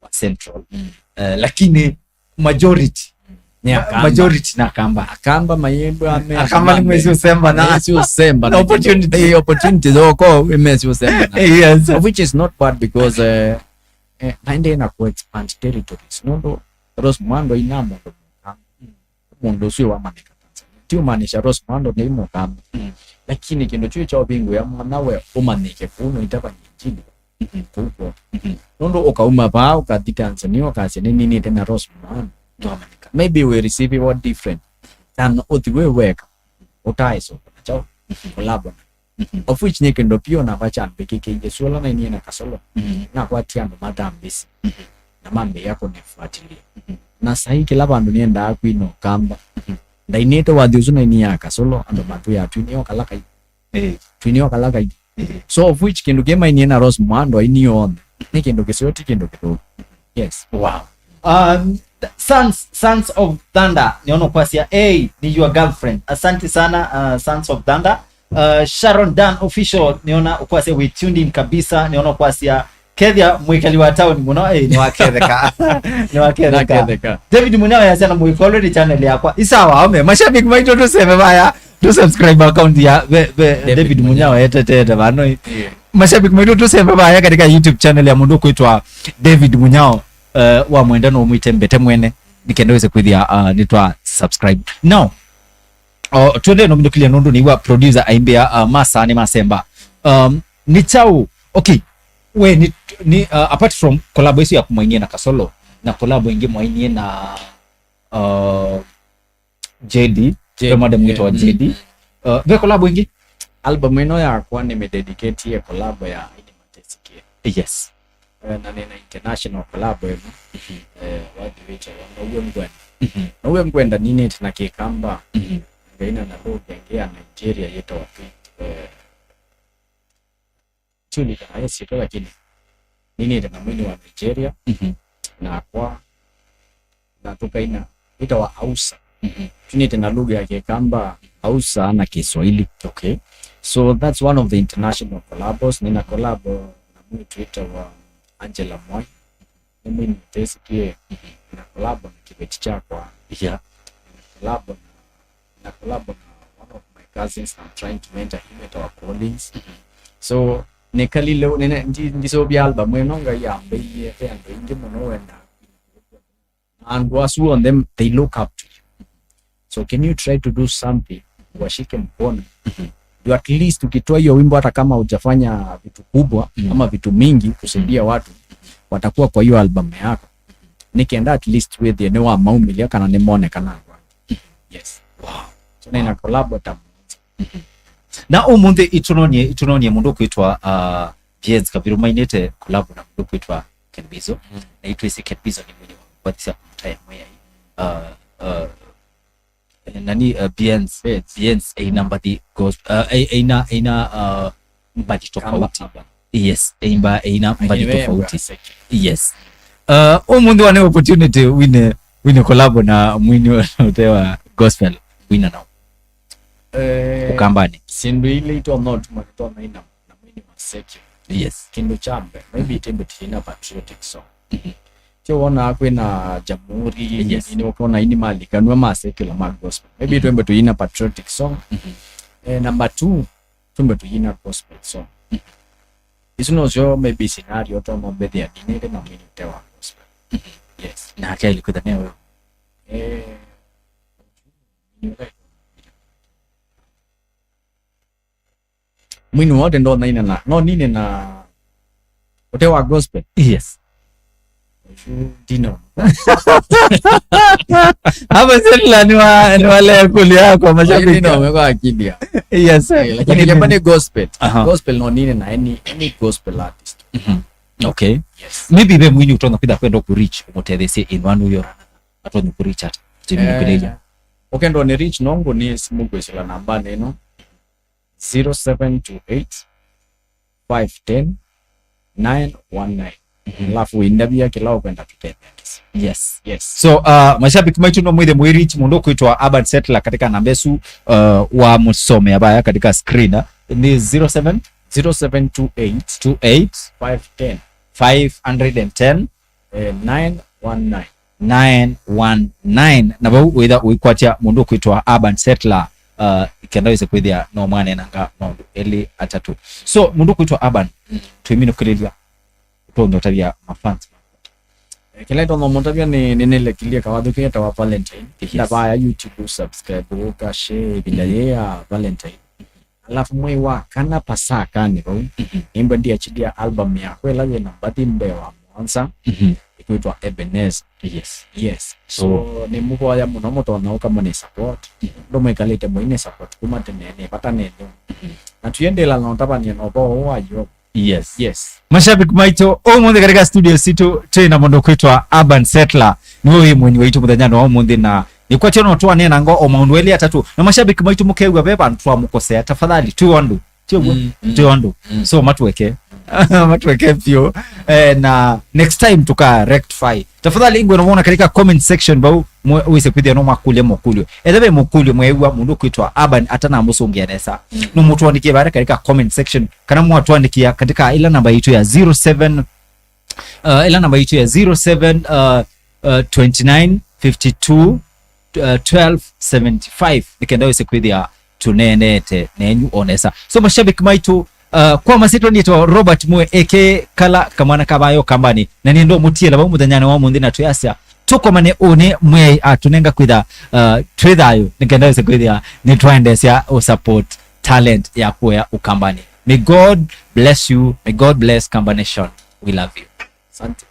A: wa Central. Lakini majority na Akamba mayembe Akamba ni mwezi usemba na
B: opportunity zoko mwezi usemba na yes, which is not bad because naende na ku expand territories nondo Rosmando inamo mundo sio wa manika Tanzania tio manisha Rosmando ni imo kama lakini kindo chuo cha bingu ya mwanawe umanike kuno itaba nyingi kuko nondo okauma ba ukati Tanzania ukase nini tena Rosmando maybe we receive what different than othiwe weka utaiso chao collab of which ni kendo pio na bacha mbekeke Yesuala na ni na kasolo na kwa tiano madam bisi na mambe yako nifuatilie na sahi kila bandu nienda akwino kamba ndainete wathiusu na ni kasolo ando matu ya twinio kalaka so of which kendo kema ni na Rosmando ini on ni kendo kesoti kendo kidogo yes
A: wow Sons of Thunder niona kwasia ni your girlfriend. Asante sana Sons of Thunder. Sharon Dan official niona kwasia we tuned in kabisa niona kwasia Kethia mwikali wa town muno ni waketheka ni waketheka David Munyawe yasema mwikolo channel yakwa isawa ame mashabiki maito tuseme baya tu subscribe account ya David Munyawe tete bano mashabiki maito tuseme baya katika YouTube channel ya mundu kuitwa David Munyawe wa mwendano umwite mbete mwene nikendeweze kwithia nitwa subscribe now tuende no mindukilia nundu ni wa producer aimbea masa ni masemba ni chao okay we ni apart from collab hiyo ya kumwainia na Kasolo na collab ingi mwainie na JD madam wetu wa JD ve collab ingi
B: album ino ya kwa nimededicate ya collab ya Idi Matesikie
A: yes
B: na nina international collab watu wicha na uwe mkwenda nini tena kikamba ngaina na lugha ya Nigeria yeto watu chuli na yesi kwa lakini nini tena mwini wa Nigeria na kwa na tukaina ita wa Hausa chuni tena lugha ya kikamba Hausa na Kiswahili okay so that's one of the international collabs nina collab na mwini Twitter wa Angela Moy mimi nitesikie na collab na kibeti chako
A: yeah
B: na collab na one of my cousins I'm trying to mentor him at our callings so nekali leo ndiso bi album enonga ya mbeye ando inge mono wenda and was on them they look up to you so can you try to do something washike mkono you at least ukitoa hiyo wimbo hata kama hujafanya vitu kubwa ama vitu mingi kusaidia watu watakuwa kwa hiyo album yako nikienda at least with the new amount kana nimone kana yes wow so na collab tamu
A: na umunde itunonie mundu kuitwa Jens Kabiru mainete collab na mundu kuitwa Kenbizo na itwese Kenbizo ni mwenye kwatisha mtaya moya nani Biens number the goes mbadi tofauti yes mbadi tofauti yes umundu wane opportunity wine collab na mwini wa gospel wina now ukambani
B: sindu ile ito not makitona ina na mwini maseki
A: yes
B: kindu chambe maybe itembe tina patriotic song wana kwena jamhuri
A: yes
B: ni ukiona ini mali kanwa maseki la gospel maybe itembe tu ina patriotic song number 2 tumbe tu ina gospel song isinozo maybe scenario to mobedi ya dinile na mwini tewa gospel yes
A: na akeli kudania wewe
B: mwini wote ndo naina na no nine na utewa gospel
A: yes
B: dino
A: hapa Settlah ni wale kuli yako mashabiki
B: dino umekuwa akidia
A: yes
B: lakini jamani gospel gospel no nine na any gospel artist
A: okay
B: yes
A: maybe be mwini utonga kwenda ku reach mutethese in one way or another atoni ku reach at timi kuleja
B: okay ndo ni reach nongo ni simu kwesela namba neno 0728 510 919 alafu indabia kila kwenda tutende
A: yes
B: yes
A: so mashabiki maitu no mwithe mwirich mundu kuitwa Urban Settlah katika nambesu wa musome abaya katika screen ni
B: 0728
A: 510 510
B: 919
A: 919 na bau witha wikwatia mundu kwitwa Urban Settlah kenda wise kwithia no mwane nanga maundu eli atatu. So mundu kwitwa Urban twimino kulilia utondotaria mafans
B: kila ito nomotavia ni nelekilia kawadhukia tawa Valentine kila baya YouTube subscribe uka share bila ya Valentine alafu mwe wa kana pasaka ni bau imba dia chidia album ya kwela na bati mbewa mwanza ikuitwa Ebenezer. Yes. So ni muko ya munomoto na kama ni support ndo mwekalete mwine support kuma tenene pata neno na tuendela na ntaba ni no bo wayo. Yes.
A: Mashabiki maito omundi katika studio situ tena mundu kwitwa Urban Settlah ni wewe mwenye waitu muthanyano omundi na nikwa tena twa nena ngo o maundu eli atatu na mashabiki maito mukegwa beba ntwa mukosea tafadhali tu wandu so matweke pio na next time tuka rectify tafadhali ingwe unaona katika comment section bau uweze kwithia no makulio ethebe mukulio mwewa mundu kwitwa Urban atana musongianesa no mutu andikie bare katika comment section kana mwatu andikia katika ila namba yetu ya 07 29 52 12 75 nikenda uweze kwithia tunenete nenyu onesa. So mashabiki maitu kwa masito nito Robert mwe eke kala kamwana kabayo kambani na nindo mutiela ba muthanyane wa mundi na tuyasya tuko mane one mwe atunenga kwitha twithayo nikenda wese kwithia ni twendesya o support talent ya kuya ukambani. May God bless you, may God bless Kamba Nation, we love you.
B: Asante.